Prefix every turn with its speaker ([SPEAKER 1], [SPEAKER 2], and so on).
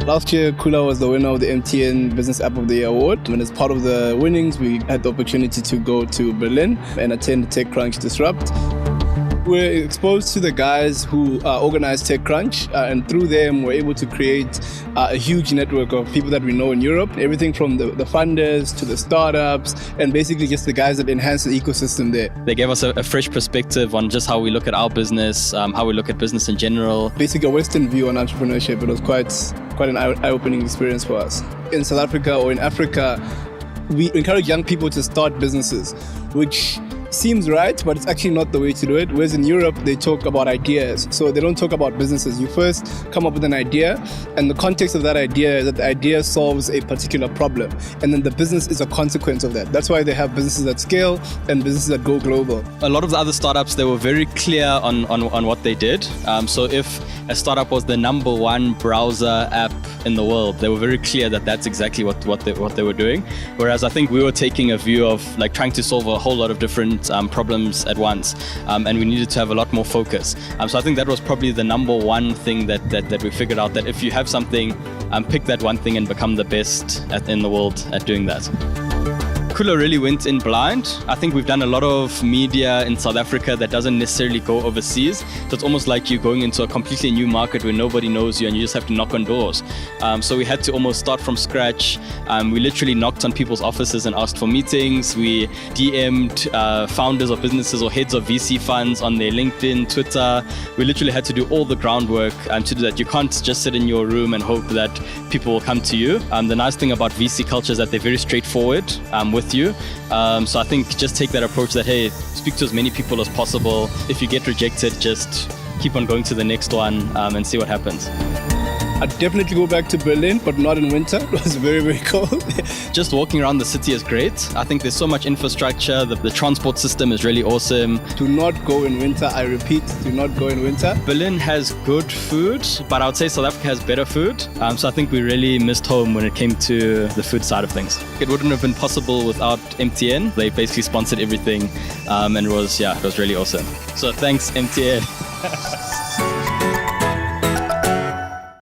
[SPEAKER 1] Last year, Kula was the winner of the MTN Business App of the Year award. And as part of the winnings, we had the opportunity to go to Berlin and attend TechCrunch Disrupt. We're exposed to the guys who organize TechCrunch, and through them, we're able to create a huge network of people that we know in Europe. Everything from the funders to the startups, and basically just the guys that enhance the ecosystem there.
[SPEAKER 2] They gave us a fresh perspective on just how we look at our business, how we look at business in general.
[SPEAKER 1] Basically, a Western view on entrepreneurship. It was quite an eye-opening experience for us. In South Africa or in Africa, we encourage young people to start businesses, which seems right, but it's actually not the way to do it. Whereas in Europe, they talk about ideas. So they don't talk about businesses. You first come up with an idea, and the context of that idea is that the idea solves a particular problem. And then the business is a consequence of that. That's why they have businesses that scale and businesses that go global.
[SPEAKER 2] A lot of the other startups, they were very clear on what they did. So if a startup was the number one browser app in the world, they were very clear that that's exactly what they were doing. Whereas I think we were taking a view of like trying to solve a whole lot of different problems at once, and we needed to have a lot more focus. So I think that was probably the number one thing that we figured out, that if you have something, pick that one thing and become the best in the world at doing that. Kula really went in blind. I think we've done a lot of media in South Africa that doesn't necessarily go overseas. So it's almost like you're going into a completely new market where nobody knows you and you just have to knock on doors. So we had to almost start from scratch. We literally knocked on people's offices and asked for meetings. We DM'd founders of businesses or heads of VC funds on their LinkedIn, Twitter. We literally had to do all the groundwork to do that. You can't just sit in your room and hope that people will come to you. The nice thing about VC culture is that they're very straightforward with you. So I think just take that approach that, hey, speak to as many people as possible. If you get rejected, just keep on going to the next one and see what happens.
[SPEAKER 1] I'd definitely go back to Berlin, but not in winter. It was very, very cold.
[SPEAKER 2] Just walking around the city is great. I think there's so much infrastructure. The transport system is really awesome.
[SPEAKER 1] Do not go in winter. I repeat, do not go in winter.
[SPEAKER 2] Berlin has good food, but I would say South Africa has better food. So I think we really missed home when it came to the food side of things. It wouldn't have been possible without MTN. They basically sponsored everything, and it was really awesome. So thanks, MTN.